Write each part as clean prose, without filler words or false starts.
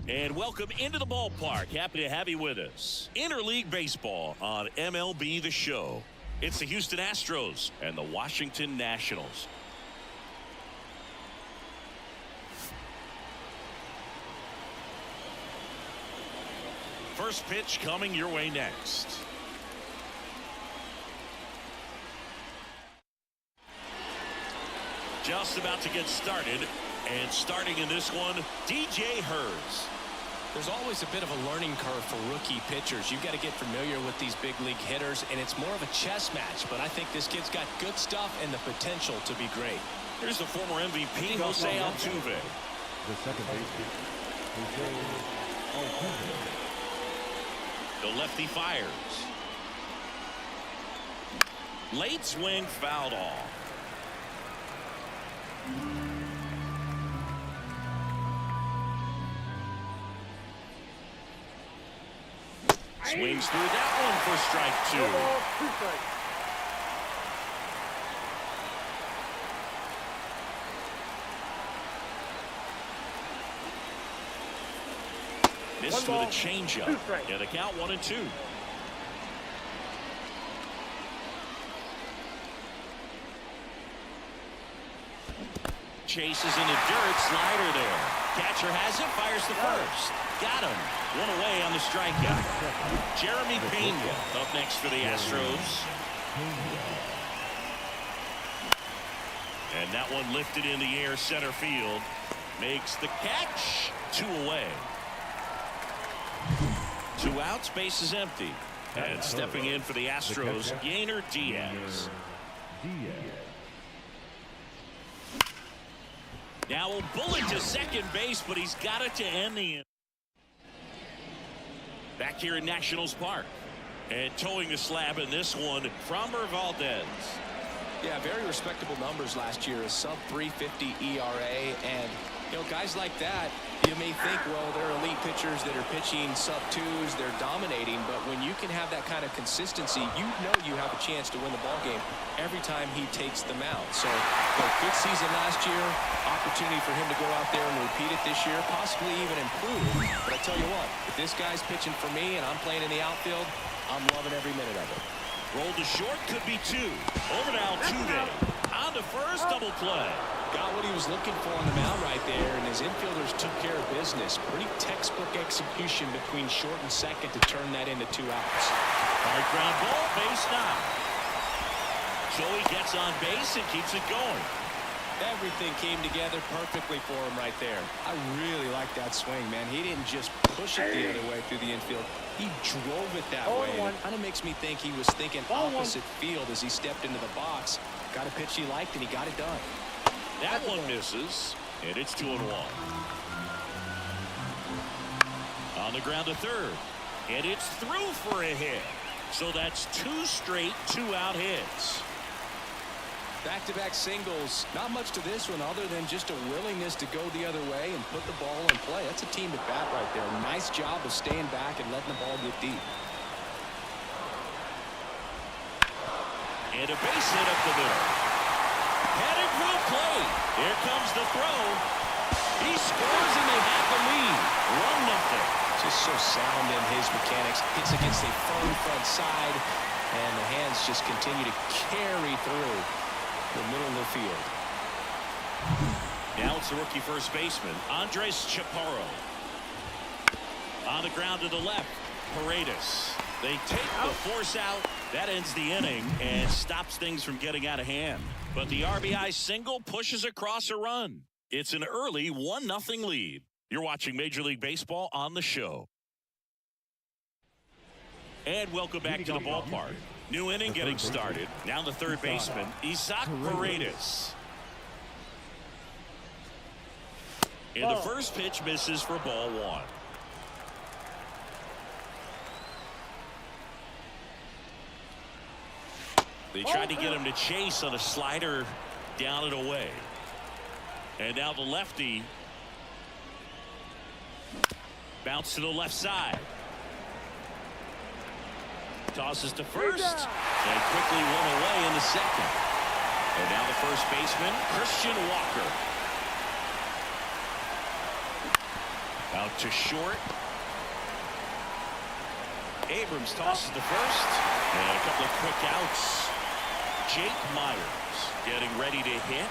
And welcome into the ballpark. Happy to have you with us. Interleague baseball on MLB The Show. It's the Houston Astros and the Washington Nationals. First pitch coming your way next. Just about to get started. And starting in this one, DJ Hurts. There's always a bit of a learning curve for rookie pitchers. You've got to get familiar with these big league hitters, and it's more of a chess match. But I think this kid's got good stuff and the potential to be great. Here's the former MVP, Jose Altuve. The second baseman, Jose Altuve. The lefty fires. Late swing fouled off. Swings through that one for strike two. Missed with a changeup. Yeah, the count 1-2. Chases into dirt, slider there. Catcher has it, fires the first. Got him. One away on the strikeout. Jeremy Pena up next for the Astros. And that one lifted in the air center field. Makes the catch. 2 away. 2 outs, base is empty. And stepping in for the Astros, Yainer Diaz. Now a bullet to second base, but he's got it to end the inning. Back here in Nationals Park. And towing the slab in this one, Framber Valdez. Yeah, very respectable numbers last year. A sub-350 ERA. And, you know, guys like that, you may think, well, they're elite pitchers that are pitching sub-2s. They're dominating. But when you can have that kind of consistency, you know you have a chance to win the ball game every time he takes the mound. So, good season last year. Opportunity for him to go out there and repeat it this year, possibly even improve. But I tell you what, if this guy's pitching for me and I'm playing in the outfield, I'm loving every minute of it. Roll to short, could be 2. Over to Altuve. On to first, double play. Got what he was looking for on the mound right there, and his infielders took care of business. Pretty textbook execution between short and second to turn that into 2 outs. Hard ground ball, base now. Joey gets on base and keeps it going. Everything came together perfectly for him right there. I really like that swing, man. He didn't just push it the other way through the infield. He drove it that way. It kind of makes me think he was thinking opposite field as he stepped into the box. Got a pitch he liked, and he got it done. That one misses, and it's 2-1. On the ground to third, and it's through for a hit. So that's 2 straight 2-out hits. Back-to-back singles. Not much to this one other than just a willingness to go the other way and put the ball in play. That's a team at bat right there. Nice job of staying back and letting the ball get deep. And a base hit up the middle. Headed for the plate. Here comes the throw. He scores and they have the lead. 1-0. Just so sound in his mechanics. Hits against a firm front side. And the hands just continue to carry through the middle of the field. Now it's the rookie first baseman, Andres Chaparro. On the ground to the left, Paredes. They take the force out. That ends the inning and stops things from getting out of hand. But the RBI single pushes across a run. It's an early 1-0 lead. You're watching Major League Baseball on the show. And welcome back to the ballpark. New inning getting started. Now the third baseman, Isaac Paredes. And the first pitch misses for ball 1. They tried to get him to chase on a slider down and away. And now the lefty bounce to the left side. Tosses to first and quickly one away in the second. And now the first baseman, Christian Walker. Out to short. Abrams tosses the first. And a couple of quick outs. Jake Meyers getting ready to hit.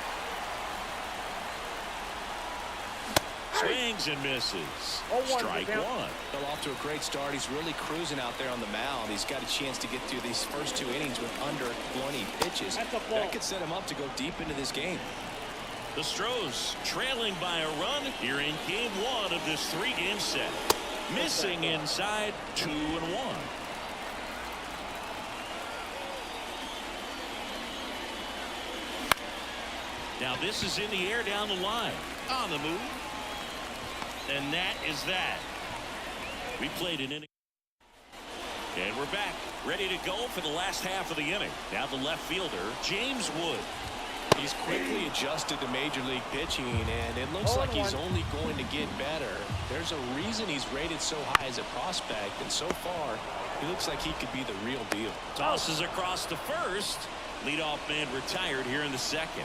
Swings and misses. Strike one. Well, off to a great start. He's really cruising out there on the mound. He's got a chance to get through these first 2 innings with under 20 pitches. That could set him up to go deep into this game. The Astros trailing by a run here in game 1 of this 3-game set. Missing inside 2-1. Now this is in the air down the line. On the move. And that is that. We played an inning. And we're back. Ready to go for the last half of the inning. Now the left fielder, James Wood. He's quickly adjusted to major league pitching, and it looks like he's only going to get better. There's a reason he's rated so high as a prospect, and so far, he looks like he could be the real deal. Tosses across to first. Leadoff man retired here in the second.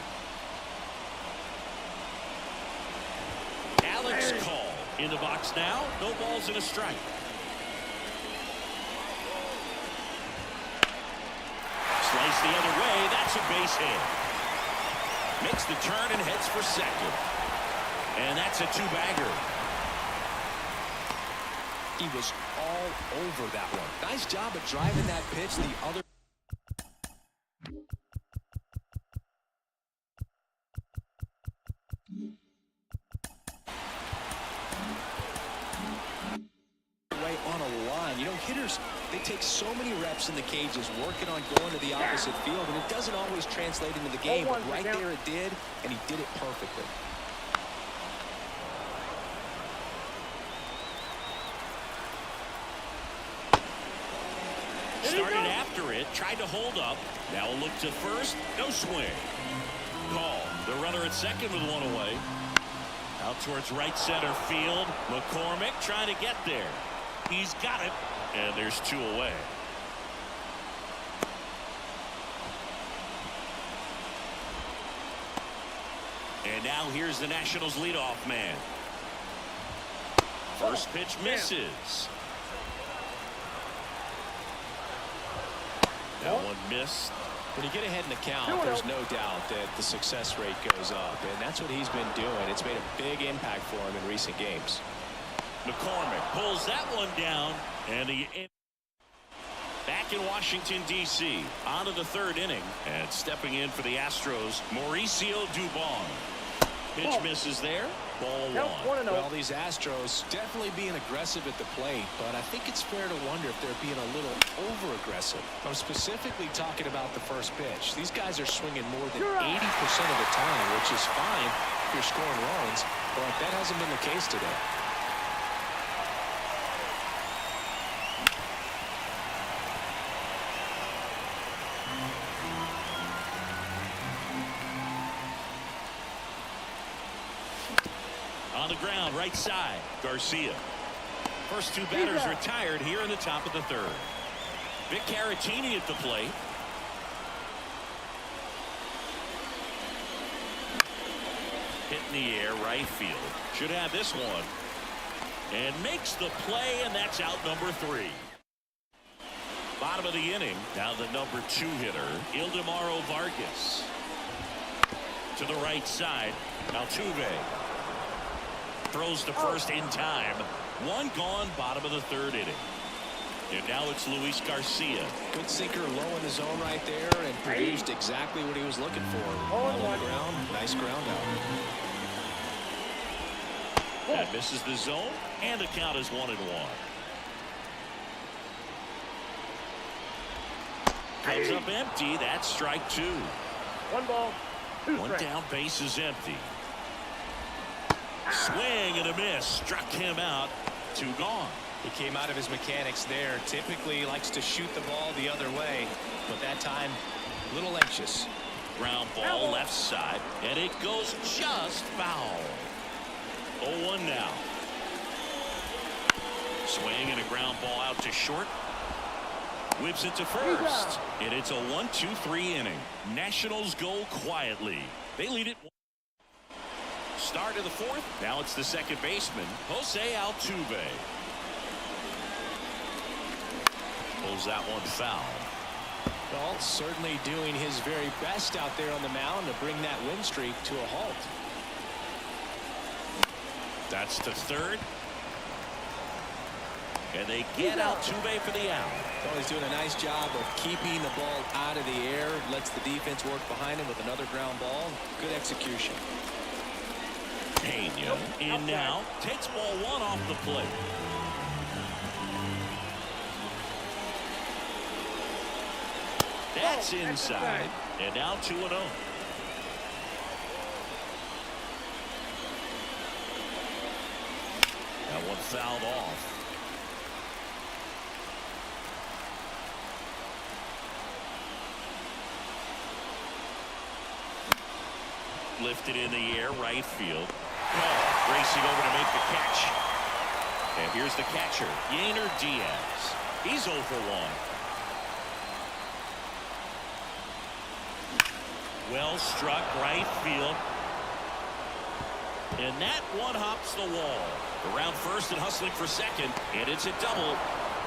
Alex Call in the box now. No balls and a strike. Slice the other way. That's a base hit. Makes the turn and heads for second. And that's a 2-bagger. He was all over that one. Nice job of driving that pitch the other way on a line. You know, hitters, they take so many reps in the cages working on going to the opposite field, and it doesn't always translate into the game, but right there it did, and he did it perfectly. Started after it, tried to hold up. Now a look to first, no swing. Call, the runner at second with one away. Out towards right center field. McCormick trying to get there. He's got it, and there's 2 away. And now here's the Nationals leadoff man. First pitch misses. That one missed. When you get ahead in the count, there's no doubt that the success rate goes up, and that's what he's been doing. It's made a big impact for him in recent games. McCormick pulls that one down, and back in Washington, D.C. on to the 3rd inning, and stepping in for the Astros, Mauricio Dubon. Pitch misses there. Ball 1. Well, these Astros definitely being aggressive at the plate, but I think it's fair to wonder if they're being a little over-aggressive. I'm specifically talking about the first pitch. These guys are swinging more than 80% of the time, which is fine if you're scoring runs, but that hasn't been the case today. On the ground, right side, Garcia. First 2 batters retired here in the top of the 3rd. Vic Caratini at the plate. Hit in the air, right field. Should have this one. And makes the play, and that's out number 3. Bottom of the inning, now the number 2 hitter, Ildemaro Vargas. To the right side, Altuve. Throws to first in time. 1 gone, bottom of the 3rd inning. And now it's Luis Garcia. Good sinker low in the zone right there, and produced exactly what he was looking for. On the ground, nice ground out. That misses the zone, and the count is 1-1. Comes up empty. That's strike 2. 1 ball, 2 One strikes. down, base is empty. Swing and a miss. Struck him out. 2 gone. He came out of his mechanics there. Typically likes to shoot the ball the other way, but that time a little anxious. Ground ball left side, and it goes just foul. 0-1 now. Swing and a ground ball out to short. Whips it to first, and it's a 1-2-3 inning. Nationals go quietly. They lead it. Start start of the fourth. Now it's the second baseman, Jose Altuve. Pulls that one foul. Well, certainly doing his very best out there on the mound to bring that win streak to a halt. That's to third. And they get Altuve for the out. Well, he's doing a nice job of keeping the ball out of the air. Lets the defense work behind him with another ground ball. Good execution. Pena in now. Takes ball one off the plate. That's inside. And now 2-0. That one fouled off. Lifted in the air, right field. Oh, racing over to make the catch. And here's the catcher, Yainer Diaz. He's 0 for 1. Well struck, right field. And that one hops the wall. Around first and hustling for second. And it's a double.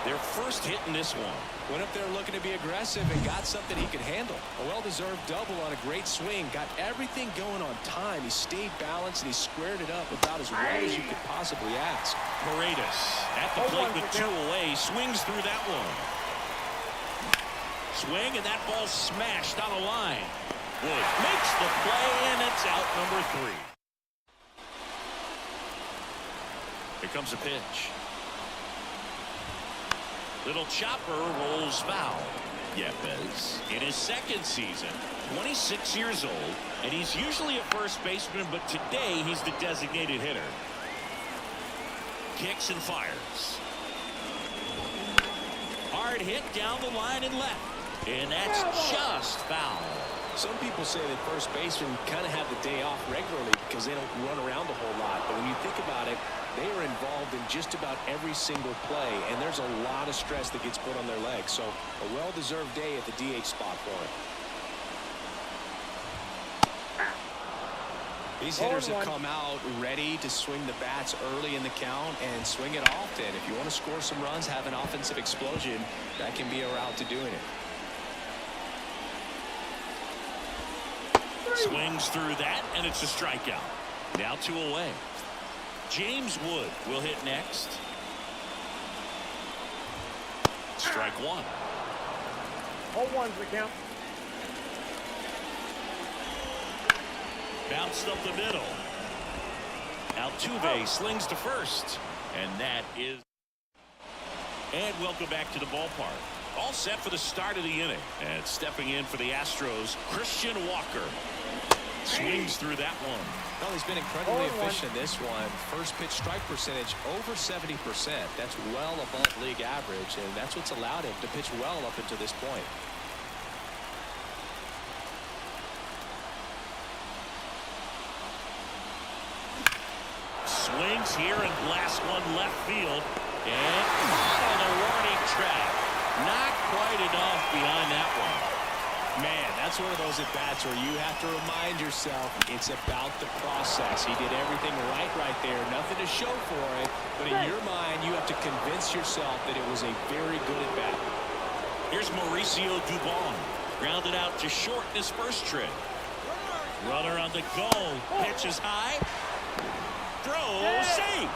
Their first hit in this one. Went up there looking to be aggressive and got something he could handle. A well-deserved double on a great swing. Got everything going on time. He stayed balanced and he squared it up about as well as you could possibly ask. Paredes at the plate with 2 away. Swings through that one. Swing and that ball smashed on a line. Wood makes the play and it's out number 3. Here comes a pitch. Little chopper rolls foul. Yepez in his second season, 26 years old, and he's usually a first baseman, but today he's the designated hitter. Kicks and fires. Hard hit down the line and left. And that's just foul. Some people say that first basemen kind of have the day off regularly because they don't run around a whole lot. But when you think about it, they are involved in just about every single play, and there's a lot of stress that gets put on their legs. So a well-deserved day at the DH spot for him. These hitters have come out ready to swing the bats early in the count and swing it often. If you want to score some runs, have an offensive explosion, that can be a route to doing it. Swings through that, and it's a strikeout. Now 2 away. James Wood will hit next. Strike 1. 0-1's the count. Bounced up the middle. Altuve slings to first. And that is... And welcome back to the ballpark. All set for the start of the inning. And stepping in for the Astros, Christian Walker. Swings through that one. Well, he's been incredibly efficient in this one. First pitch strike percentage over 70%. That's well above league average, and that's what's allowed him to pitch well up until this point. Swings here and blasts one left field. And on the warning track. Not quite enough behind that one. Man, that's one of those at-bats where you have to remind yourself it's about the process. He did everything right there. Nothing to show for it. But in your mind, you have to convince yourself that it was a very good at-bat. Here's Mauricio Dubon. Grounded out to short in his first trip. Runner on the go. Pitches high. Throw safe.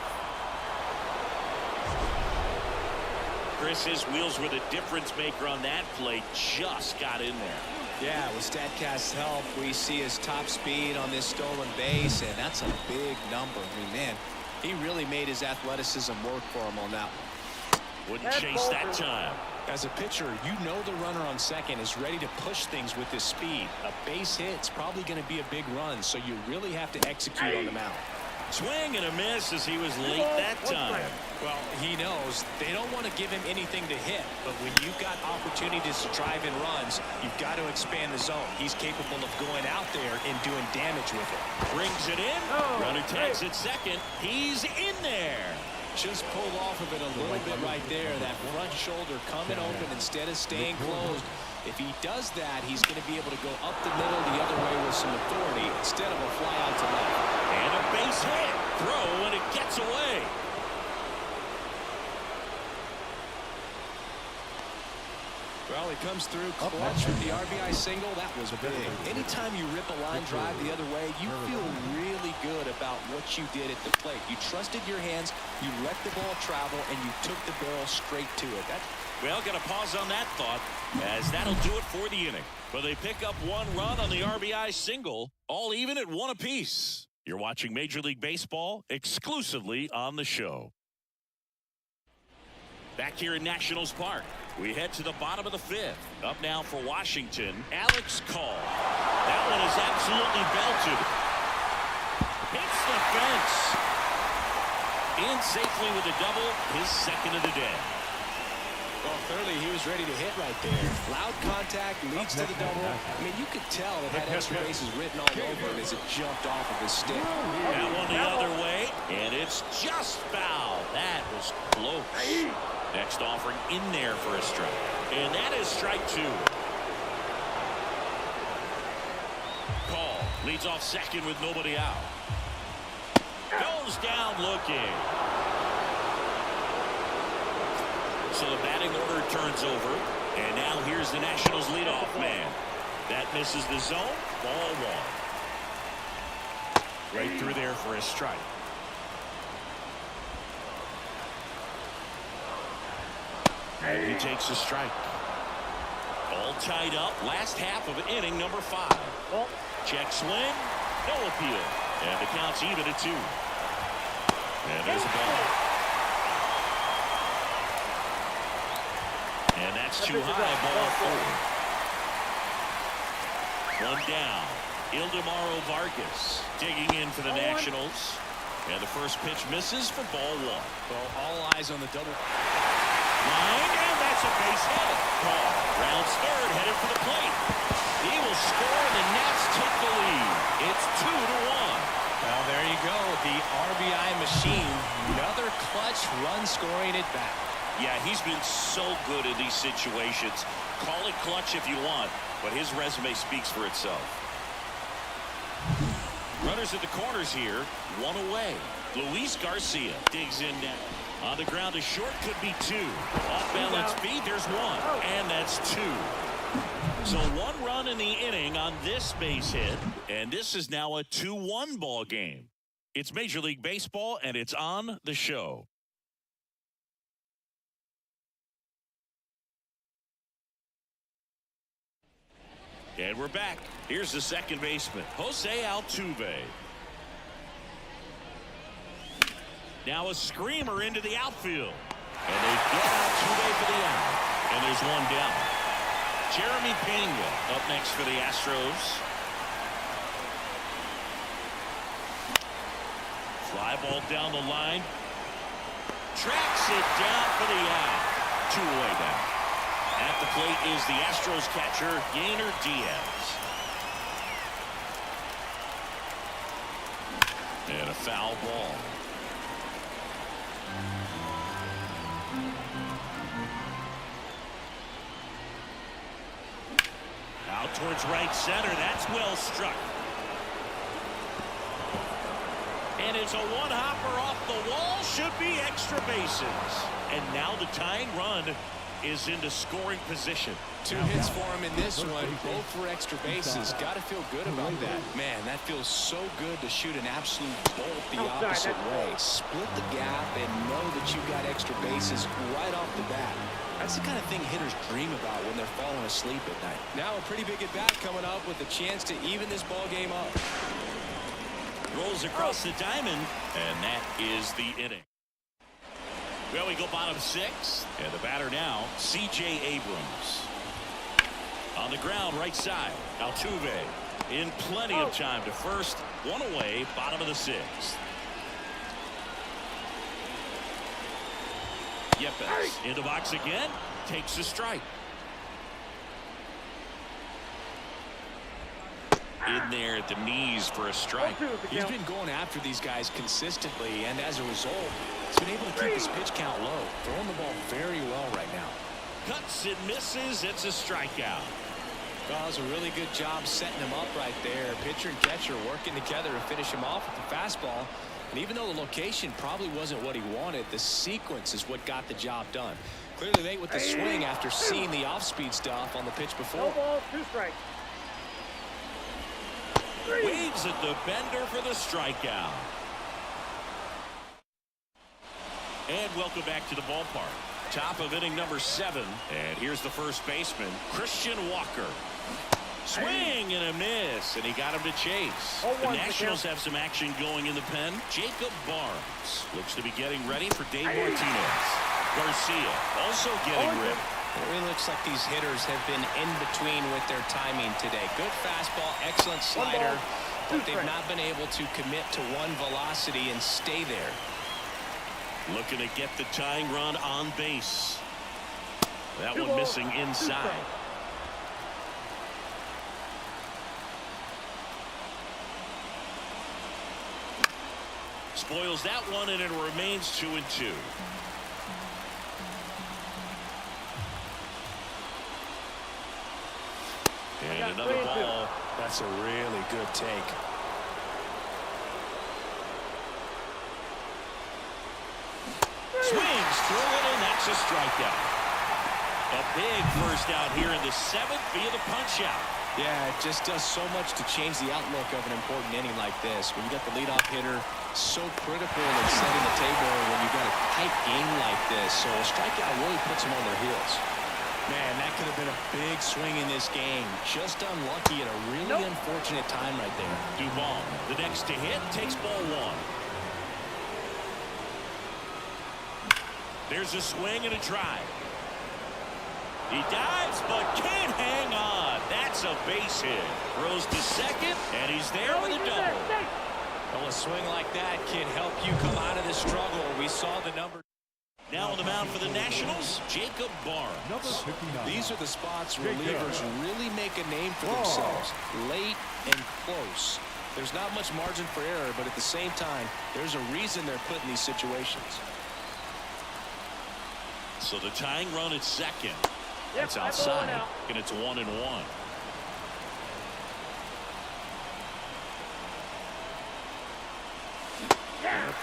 Chris, his wheels were the difference maker on that play. Just got in there. Yeah, with StatCast's help, we see his top speed on this stolen base, and that's a big number. I mean, man, he really made his athleticism work for him on that one. Wouldn't chase that time. As a pitcher, you know the runner on second is ready to push things with his speed. A base hit's probably going to be a big run, so you really have to execute on the mound. Swing and a miss as he was late that time. Well, he knows they don't want to give him anything to hit, but when you've got opportunities to drive in runs, you've got to expand the zone. He's capable of going out there and doing damage with it. Brings it in. Runner tags at second. He's in there. Just pulled off of it a little bit right there. That front shoulder coming open instead of staying closed. If he does that, he's going to be able to go up the middle the other way with some authority instead of a fly out to left. And a base hit. throw, and it gets away. Well, he comes through clutch with the RBI single. That was big. Anytime you rip a line drive the other way, you feel really good about what you did at the plate. You trusted your hands, you let the ball travel, and you took the barrel straight to it. Well, got to pause on that thought, as that'll do it for the inning. But they pick up 1 run on the RBI single, all even at 1 apiece. You're watching Major League Baseball exclusively on the show. Back here in Nationals Park, we head to the bottom of the 5th. Up now for Washington, Alex Call. That one is absolutely belted. Hits the fence. In safely with a double, his 2nd of the day. Well, clearly he was ready to hit right there. Loud contact leads to the double. I mean, you could tell it had extra bases written all over it as it jumped off of his stick. That one the other way, and it's just foul. That was close. Next offering in there for a strike. And that is strike 2. Call leads off 2nd with nobody out. Goes down looking. So the batting order turns over. And now here's the Nationals leadoff man. That misses the zone. Ball 1. Right through there for a strike. And he takes a strike. All tied up. Last half of inning number 5. Check swing. No appeal. And the count's even at 2. And there's a ball. And that's too high. Ball 4. 1 down. Ildemaro Vargas digging in for the Nationals. And the first pitch misses for ball 1. Well, all eyes on the double. Line, and that's a base hit. Call rounds 3rd, headed for the plate. He will score, and the Nats take the lead. It's 2-1. Well, there you go. The RBI machine. Another clutch run scoring at bat. Yeah, he's been so good in these situations. Call it clutch if you want, but his resume speaks for itself. Runners at the corners here, 1 away. Luis Garcia digs in now. On the ground, a short could be 2. Off balance feet, there's 1. And that's 2. So 1 run in the inning on this base hit. And this is now a 2-1 ball game. It's Major League Baseball, and it's on the show. And we're back. Here's the second baseman, Jose Altuve. Now a screamer into the outfield. And they get Altuve for the out. And there's 1 down. Jeremy Pena up next for the Astros. Fly ball down the line. Tracks it down for the out. 2 away now. At the plate is the Astros catcher, Yainer Diaz. And a foul ball. Out towards right center. That's well struck. And it's a 1-hopper off the wall. Should be extra bases. And now the tying run is into scoring position. 2 hits for him in this one, both for extra bases. Got to feel good about that. Man, that feels so good to shoot an absolute bolt the opposite way. Split the gap and know that you've got extra bases right off the bat. That's the kind of thing hitters dream about when they're falling asleep at night. Now a pretty big at-bat coming up with a chance to even this ball game up. Rolls across the diamond, and that is the inning. Well, we go bottom 6, and the batter now, C.J. Abrams. On the ground, right side, Altuve in plenty of time to first. 1 away, bottom of the 6th. Yepez in the box again, takes a strike. In there at the knees for a strike. He's been going after these guys consistently, and as a result, he's been able to keep his pitch count low. Throwing the ball very well right now. Cuts and misses. It's a strikeout. Well, it was a really good job setting him up right there. Pitcher and catcher working together to finish him off with the fastball. And even though the location probably wasn't what he wanted, the sequence is what got the job done. Clearly late with the swing after seeing the off-speed stuff on the pitch before. No balls, 2 strikes. Waves at the bender for the strikeout. And welcome back to the ballpark. Top of inning number 7. And here's the first baseman, Christian Walker. Swing and a miss, and he got him to chase. The Nationals have some action going in the pen. Jacob Barnes looks to be getting ready for Dave Martinez. Garcia also getting ready. It really looks like these hitters have been in between with their timing today. Good fastball, excellent slider, but they've not been able to commit to one velocity and stay there. Looking to get the tying run on base. That one missing inside. Spoils that one, and it remains 2-2. And another ball. That's a really good take. Swings through it, and that's a strikeout. A big first out here in the 7th via the punch out. Yeah, it just does so much to change the outlook of an important inning like this. When you got the leadoff hitter, so critical in setting the table when you got a tight game like this. So a strikeout really puts them on their heels. Man, that could have been a big swing in this game. Just unlucky at a really unfortunate time right there. Duvall, the next to hit, takes ball 1. There's a swing and a drive. He dives, but can't hang on. That's a base hit. Throws to second, and he's there with a double. Well, a swing like that can help you come out of the struggle. We saw the number. Now on the mound for the Nationals, Jacob Barnes. Number 59. These are the spots relievers really make a name for themselves. Late and close. There's not much margin for error, but at the same time, there's a reason they're put in these situations. So the tying run at second. That's outside, and it's 1-1.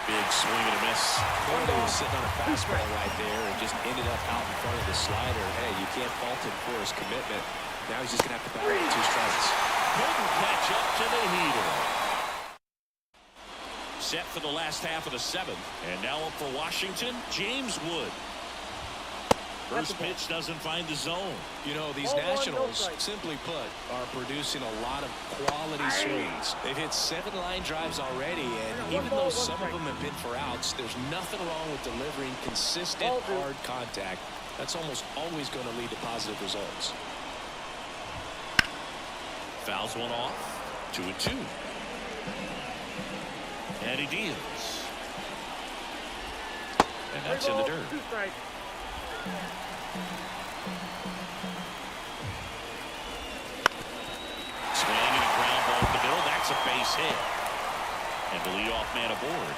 Big swing and a miss. Clearly was sitting on a fastball right there and just ended up out in front of the slider. Hey, you can't fault him for his commitment. Now he's just going to have to battle with 2 strikes. Couldn't catch up to the heater. Set for the last half of the 7th. And now up for Washington, James Wood. First pitch doesn't find the zone. You know, these Nationals, simply put, are producing a lot of quality swings. They've hit 7 line drives already, and even though some of them have been for outs, there's nothing wrong with delivering consistent, hard contact. That's almost always going to lead to positive results. Fouls one off. 2-2. Yainer Diaz. And that's in the dirt. Swing and a ground ball to the middle. That's a base hit. And the leadoff man aboard.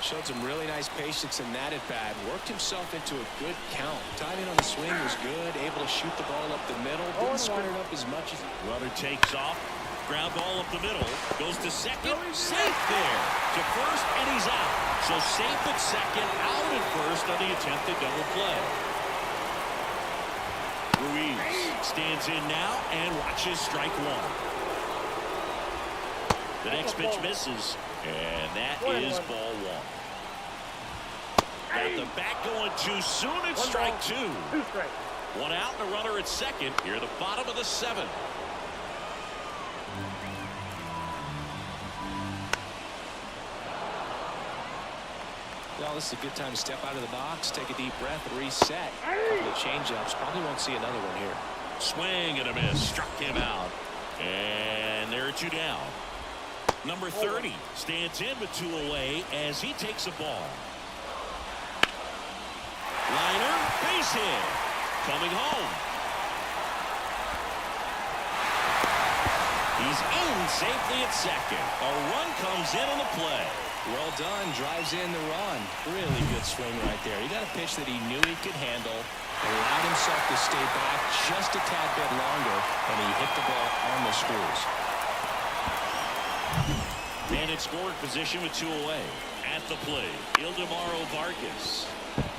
Showed some really nice patience in that at bat. Worked himself into a good count. Timing on the swing was good. Able to shoot the ball up the middle. Didn't square it up as much as. Runner takes off. Ground ball up the middle. Goes to second. Safe there. To first, and he's out. So safe at second, out at first on the attempted double play. Ruiz stands in now and watches strike 1. The next pitch misses, and that is ball 1. Got the bat going too soon. It's strike 2. 1 out and a runner at second. Here at the bottom of the 7th. Well, this is a good time to step out of the box, take a deep breath, and reset. A couple of change-ups. Probably won't see another one here. Swing and a miss. Struck him out. And there are 2 down. Number 30 stands in with 2 away as he takes a ball. Liner, base hit. Coming home. He's in safely at second. A run comes in on the play. Well done. Drives in the run. Really good swing right there. He got a pitch that he knew he could handle. allowed himself to stay back just a tad bit longer, and he hit the ball on the screws. And in scoring position with 2 away. At the plate, Ildemaro Vargas.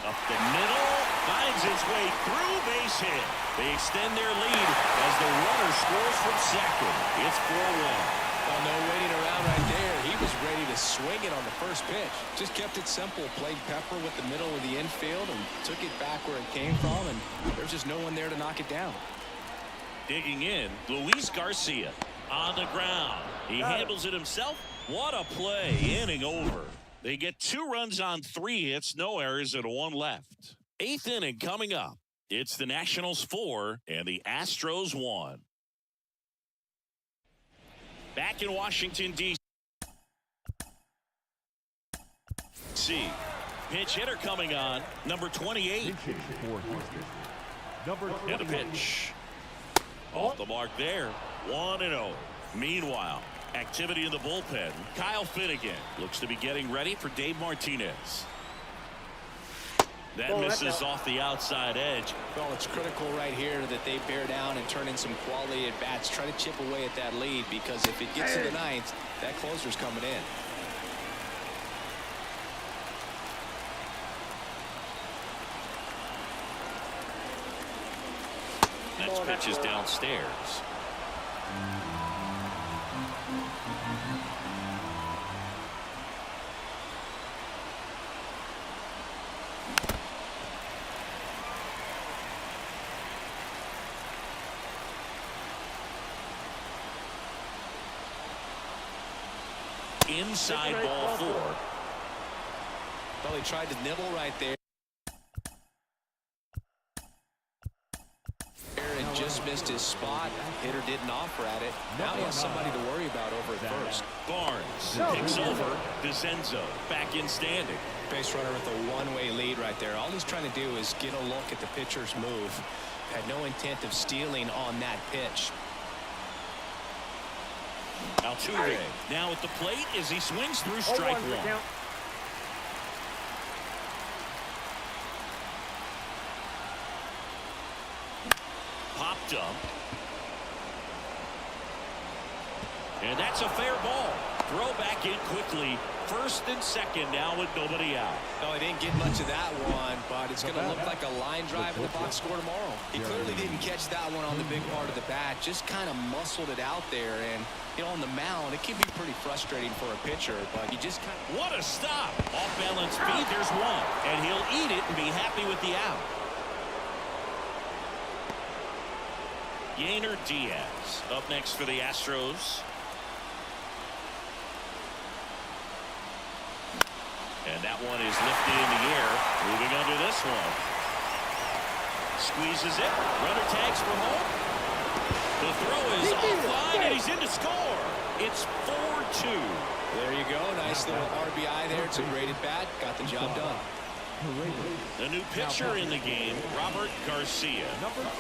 Up the middle, finds his way through, base hit. They extend their lead as the runner scores from second. It's 4-1. Well, no waiting around right there. He was ready to swing it on the first pitch. Just kept it simple, played pepper with the middle of the infield, and took it back where it came from, and there's just no one there to knock it down. Digging in, Luis Garcia on the ground. He handles it himself. What a play. Inning over. They get 2 runs on 3 hits, no errors, and 1 left. 8th inning coming up. It's the Nationals 4 and the Astros 1. Back in Washington, D.C. Pitch hitter coming on, number 28. And a pitch. Off the mark there. 1-0. Meanwhile, activity in the bullpen. Kyle Finnegan looks to be getting ready for Dave Martinez. That misses off the outside edge. Well, it's critical right here that they bear down and turn in some quality at bats. Try to chip away at that lead, because if it gets to the 9th, that closer's coming in. Next pitch is downstairs. Inside ball 4. Well, he tried to nibble right there and just missed his spot. Hitter didn't offer at it. Now he has somebody to worry about over at first. Barnes picks over. DeCenzo back in standing. Base runner with a one-way lead right there. All he's trying to do is get a look at the pitcher's move. Had no intent of stealing on that pitch. Altuve now at the plate as he swings through strike 1. Popped up. And that's a fair ball. Throw back in quickly. First and second now with nobody out. No, he didn't get much of that one, but it's going to look like a line drive in the box score tomorrow. He clearly didn't catch that one on the big part of the bat. Just kind of muscled it out there. And, you know, on the mound, it can be pretty frustrating for a pitcher, but he just kind of... What a stop. Off balance speed, there's one. And he'll eat it and be happy with the out. Yainer Diaz up next for the Astros. And that one is lifted in the air. Moving under this one. Squeezes it. Runner tags for home. The throw is offline, and he's in to score. It's 4-2. There you go. Nice little RBI there. It's a great at bat. Got the job done. The new pitcher in the game, Robert Garcia.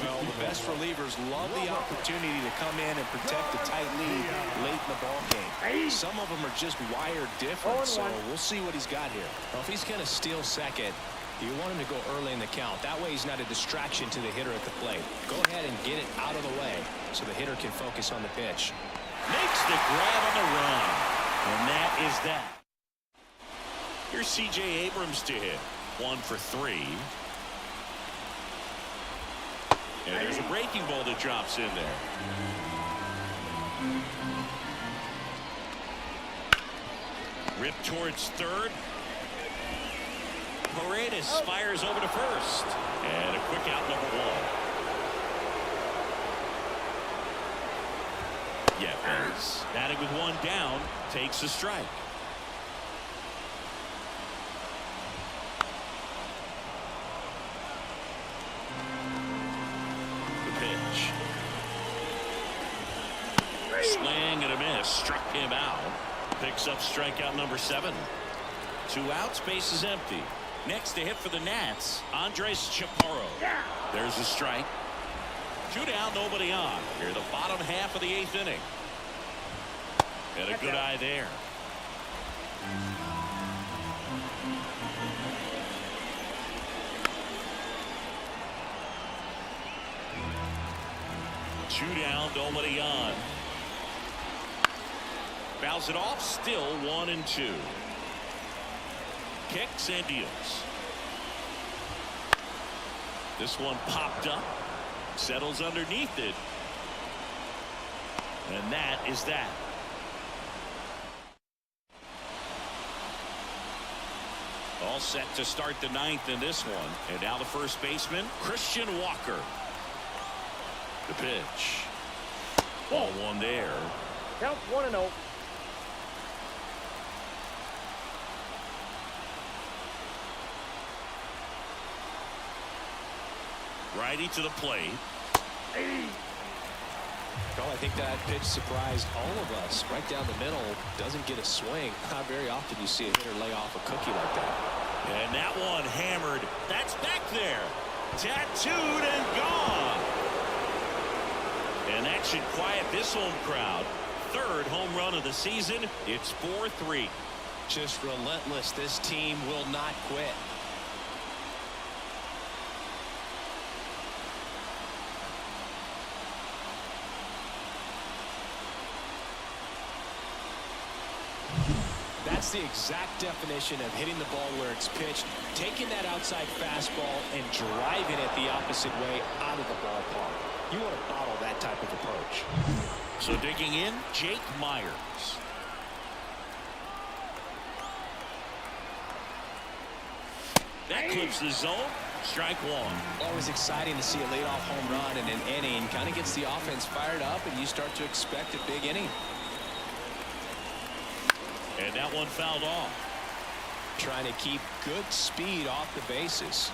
Well, the best relievers love the opportunity to come in and protect a tight lead late in the ball game. Some of them are just wired different, so we'll see what he's got here. Well, if he's going to steal second, you want him to go early in the count. That way he's not a distraction to the hitter at the plate. Go ahead and get it out of the way so the hitter can focus on the pitch. Makes the grab on the run. And that is that. Here's C.J. Abrams to hit. 1 for 3. And there's a breaking ball that drops in there. Ripped towards third. Paredes fires over to first. And a quick out, number 1. Yepez, batting with 1 down, takes a strike. Swing and a miss. Struck him out. Picks up strikeout number 7. 2 outs. Base is empty. Next to hit for the Nats, Andres Chaparro. There's a strike. 2 down, nobody on. Here the bottom half of the 8th inning. And a good eye there. 2 down, nobody on. Fouls it off, still 1-2. Kicks and deals. This one popped up, settles underneath it, and that is that. All set to start the 9th in this one, and now the first baseman, Christian Walker. The pitch. Ball 1 there. Count 1-0. Righty to the plate. Well, I think that pitch surprised all of us. Right down the middle, doesn't get a swing. Not very often you see a hitter lay off a cookie like that. And that one hammered. That's back there. Tattooed and gone. And that should quiet this home crowd. 3rd home run of the season. It's 4-3. Just relentless. This team will not quit. That's the exact definition of hitting the ball where it's pitched, taking that outside fastball and driving it the opposite way out of the ballpark. You want to bottle that type of approach. So digging in, Jake Meyers. That clips the zone. Strike 1. Always exciting to see a leadoff home run in an inning. Kind of gets the offense fired up, and you start to expect a big inning. And that one fouled off. Trying to keep good speed off the bases.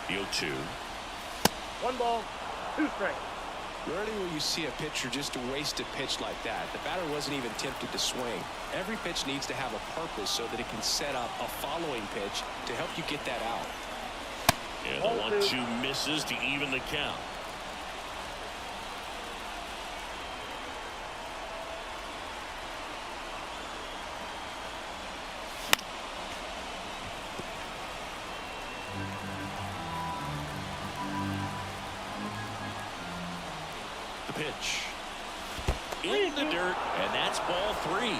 The 0-2. 1 ball, 2 strikes. Rarely will you see a pitcher just waste a pitch like that. The batter wasn't even tempted to swing. Every pitch needs to have a purpose so that it can set up a following pitch to help you get that out. And the 1-2 misses to even the count. Pitch in the dirt, and that's ball 3.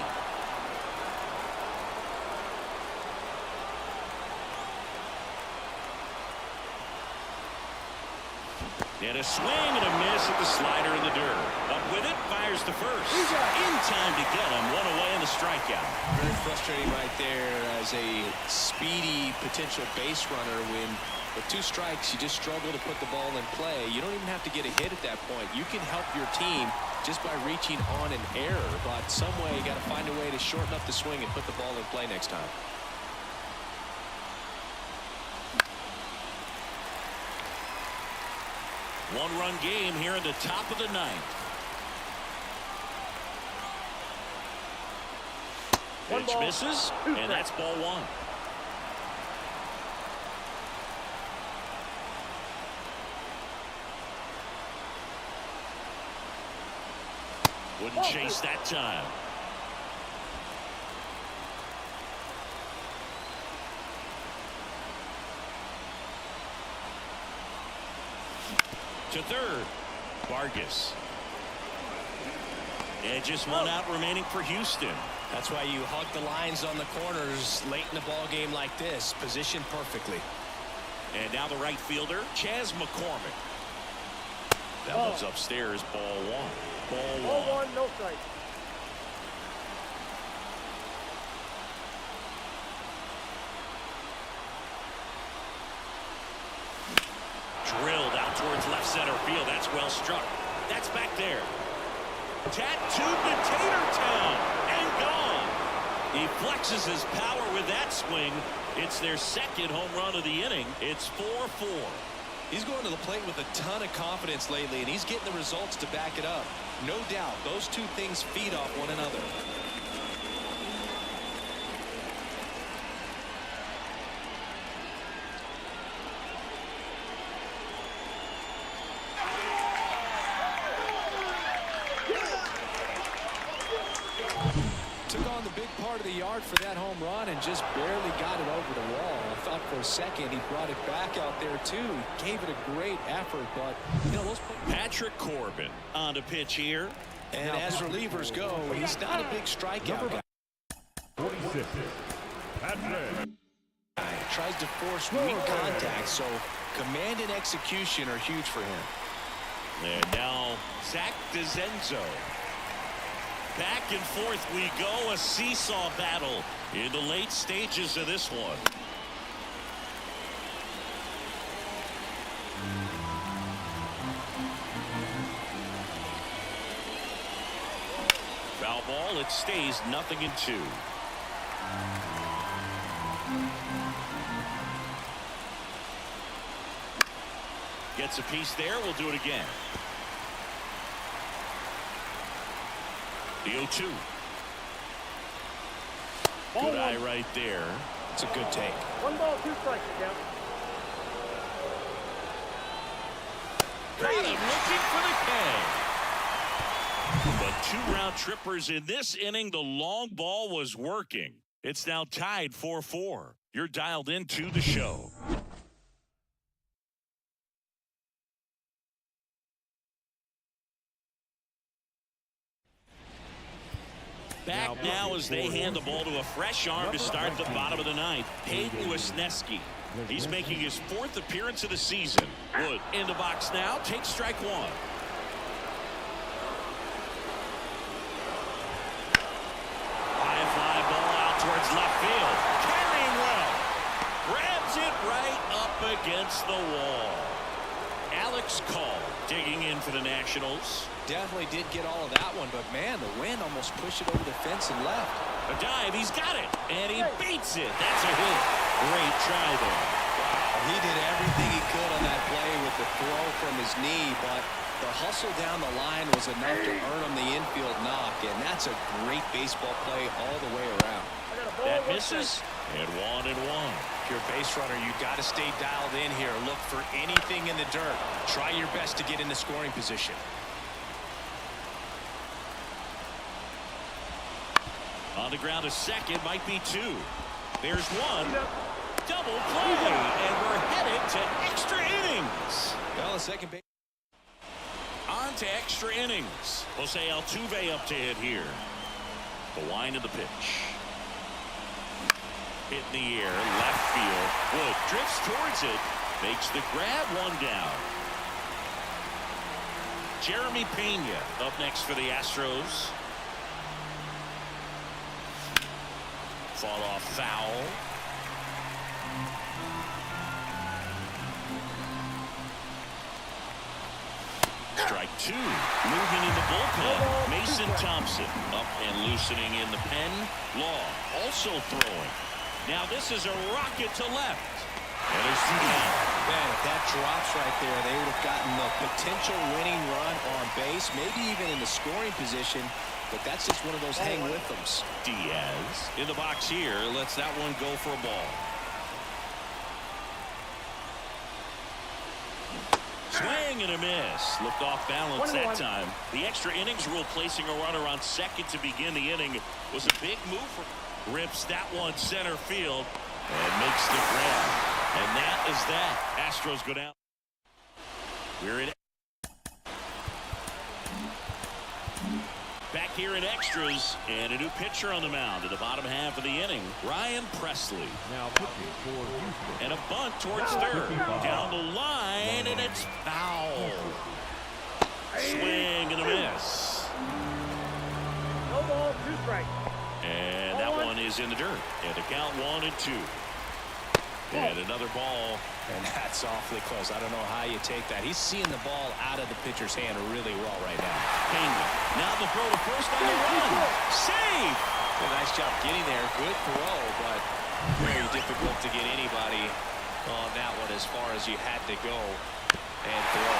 And a swing and a miss at the slider in the dirt. Up with it, fires to first. In time to get him. 1 away in the strikeout. Very frustrating right there as a speedy potential base runner. When with 2 strikes, you just struggle to put the ball in play. You don't even have to get a hit at that point. You can help your team just by reaching on an error. But some way, you got to find a way to shorten up the swing and put the ball in play next time. One-run game here in the top of the 9th. Pitch misses, and that's ball 1. Wouldn't chase that time. To 3rd, Vargas. And just 1 out remaining for Houston. That's why you hug the lines on the corners late in the ball game like this. Positioned perfectly. And now the right fielder, Chas McCormick. That one's upstairs, ball 1. Ball 1. 1, no strike. Drilled out towards left center field. That's well struck. That's back there. Tattooed to Tatertown and gone. He flexes his power with that swing. It's their 2nd home run of the inning. It's 4-4. He's going to the plate with a ton of confidence lately, and he's getting the results to back it up. No doubt, those 2 things feed off one another. Took on the big part of the yard hard for that home run and just barely got it over the wall. I thought for a second he brought it back out there too. He gave it a great effort, but you know, those Patrick Corbin on the pitch here. and as relievers go, he's not a big strikeout guy. 46. Patrick. Tries to force weak contact, so command and execution are huge for him. And now Zach DeZenzo. Back and forth we go, a seesaw battle in the late stages of this one. Foul ball, it stays 0-2. Gets a piece there, we'll do it again. The 0-2. Good eye right there. It's a good take. 1 ball, 2 strikes, count. Got him looking for the K. But 2 round trippers in this inning. The long ball was working. It's now tied 4-4. You're dialed into the show. Back now as they hand the ball to a fresh arm to start the bottom of the ninth. Hayden Wesneski. He's making his 4th appearance of the season. Wood in the box now. Takes strike 1. High fly ball out towards left field. Carrying well. Grabs it right up against the wall. Alex Call digging in for the Nationals. Definitely did get all of that one, but man, the wind almost pushed it over the fence and left. A dive, he's got it, and he beats it. That's a hit. Great try there. Wow, he did everything he could on that play with the throw from his knee, but the hustle down the line was enough to earn him the infield knock, and that's a great baseball play all the way around. That misses, and 1-1. If you're a base runner, you've got to stay dialed in here. Look for anything in the dirt. Try your best to get in the scoring position. On the ground, a second, might be 2. There's 1. Double play, and we're headed to extra innings. Well, the second base. On to extra innings. Jose Altuve up to hit here. The wind of the pitch. Hit in the air, left field. Wood drifts towards it, makes the grab, 1 down. Jeremy Pena up next for the Astros. Fought off foul. Strike 2. Moving in the bullpen. Mason Thompson up and loosening in the pen. Law also throwing. Now this is a rocket to left. And there's 2 down. Man, if that drops right there, they would have gotten the potential winning run on base, maybe even in the scoring position. But that's just one of those hang with thems. Diaz in the box here. Lets that one go for a ball. Swing and a miss. Looked off balance that time. The extra innings rule placing a runner on second to begin the inning was a big move for. Rips that one center field and makes the grab. And that is that. Astros go down. We're in. Back here in extras, and a new pitcher on the mound in the bottom half of the inning. Ryan Presley. Now pitching for Houston. And a bunt towards third. Down the line, and it's foul. Swing and a miss. No ball, 2 strikes. And that one is in the dirt. And the count 1-2. And another ball. And that's awfully close. I don't know how you take that. He's seeing the ball out of the pitcher's hand really well right now. Pena. Now the throw to first on the run. Save. A nice job getting there. Good throw, but very difficult to get anybody on that one as far as you had to go and throw.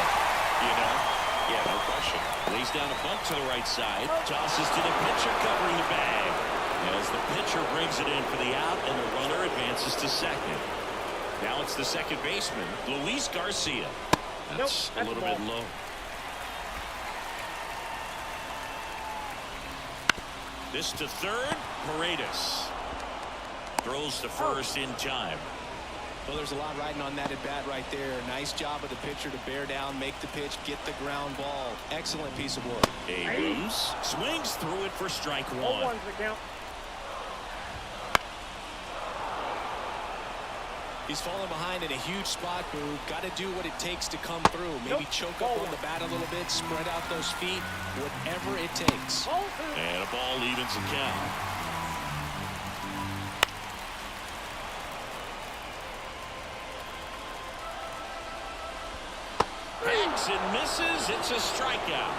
You know? Yeah, no question. Lays down a bunt to the right side. Tosses to the pitcher covering the bag. As the pitcher brings it in for the out, and the runner advances to second. Now it's the second baseman, Luis Garcia. That's a little bit low. This to third, Paredes. Throws to first in time. Well, there's a lot riding on that at bat right there. Nice job of the pitcher to bear down, make the pitch, get the ground ball. Excellent piece of work. Abrams swings through it for strike one. 0-1's the count. He's falling behind in a huge spot, Boog. Got to do what it takes to come through. Maybe choke up on the bat a little bit, spread out those feet, whatever it takes. And a ball evens the count. Hacks and misses. It's a strikeout.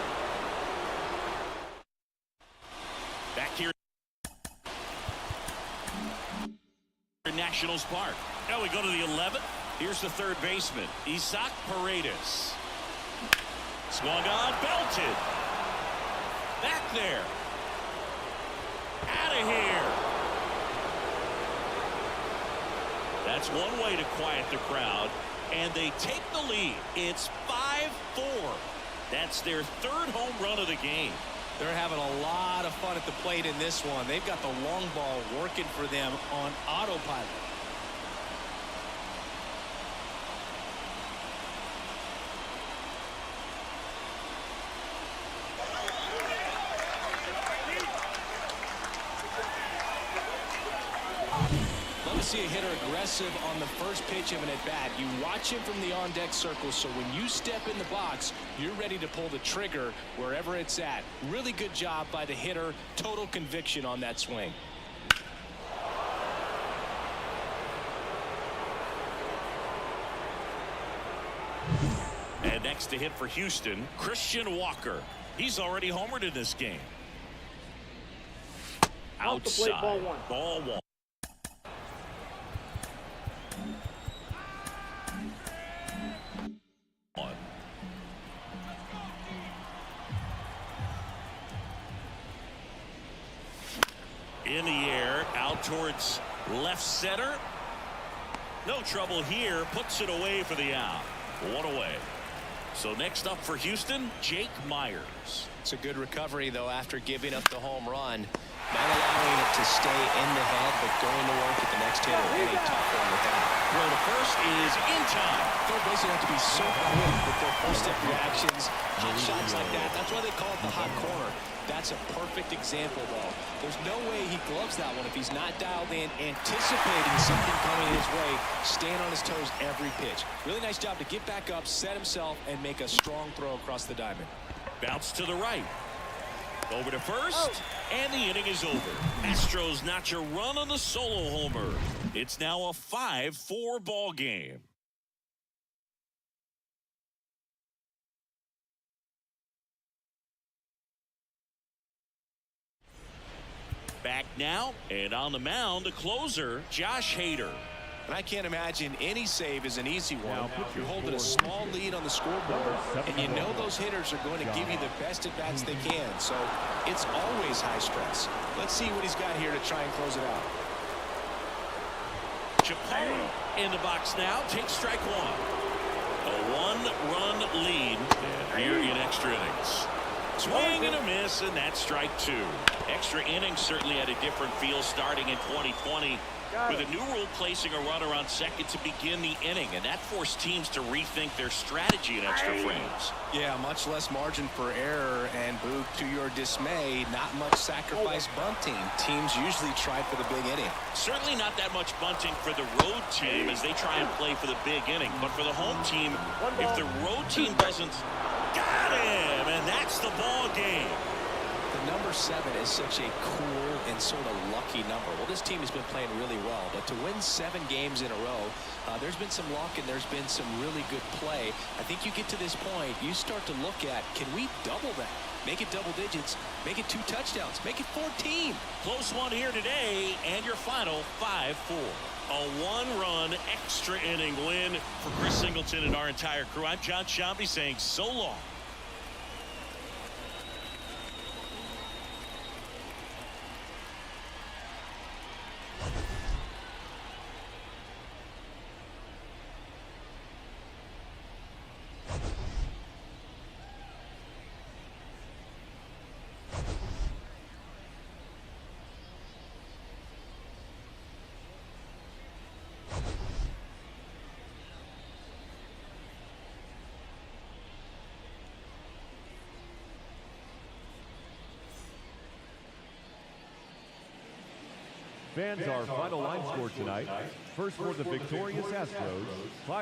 Back here in Nationals Park. Now we go to the 11th. Here's the third baseman, Isaac Paredes. Swung on, belted. Back there. Out of here. That's one way to quiet the crowd. And they take the lead. It's 5-4. That's their third home run of the game. They're having a lot of fun at the plate in this one. They've got the long ball working for them on autopilot. See a hitter aggressive on the first pitch of an at-bat. You watch him from the on-deck circle, so when you step in the box, you're ready to pull the trigger wherever it's at. Really good job by the hitter. Total conviction on that swing. And next to hit for Houston, Christian Walker. He's already homered in this game. Outside. Ball one. In the air, out towards left center. No trouble here. Puts it away for the out. One away. So next up for Houston, Jake Meyers. It's a good recovery, though, after giving up the home run. Not allowing it to stay in the head, but going to work at the next hitter. And a tough one with that. Throw to first is in time. Third basemen have to be so quick with their first-step reactions. Hot shots like that. That's why they call it the hot corner. That's a perfect example, though. There's no way he gloves that one if he's not dialed in, anticipating something coming his way, staying on his toes every pitch. Really nice job to get back up, set himself, and make a strong throw across the diamond. Bounce to the right. Over to first, and the inning is over. Astros notch a run on the solo homer. It's now a 5-4 ball game. Back now, and on the mound, the closer, Josh Hader. And I can't imagine any save is an easy one. You're holding a small lead on the scoreboard, and you know those hitters are going to give you the best at-bats they can. So it's always high stress. Let's see what he's got here to try and close it out. Chaparro in the box now, takes strike one. A one-run lead here in extra innings. Swing and a miss, and that's strike two. Extra innings certainly had a different feel starting in 2020 with a new rule placing a runner on second to begin the inning, and that forced teams to rethink their strategy in extra frames. Yeah, much less margin for error, and Boog, to your dismay, not much sacrifice bunting. Teams usually try for the big inning. Certainly not that much bunting for the road team as they try and play for the big inning, but for the home team, if the road team doesn't... Got him, and that's the ball game. The number 7 is such a cool and sort of lucky number. Well, this team has been playing really well, but to win 7 games in a row, there's been some luck and there's been some really good play. I think you get to this point, you start to look at, can we double that? Make it double digits, make it 2 touchdowns, make it 14. Close one here today, and your final 5-4. A one-run extra inning win for Chris Singleton and our entire crew. I'm John Shambi saying so long. Fans, our final line score tonight. First for the victorious Astros, 5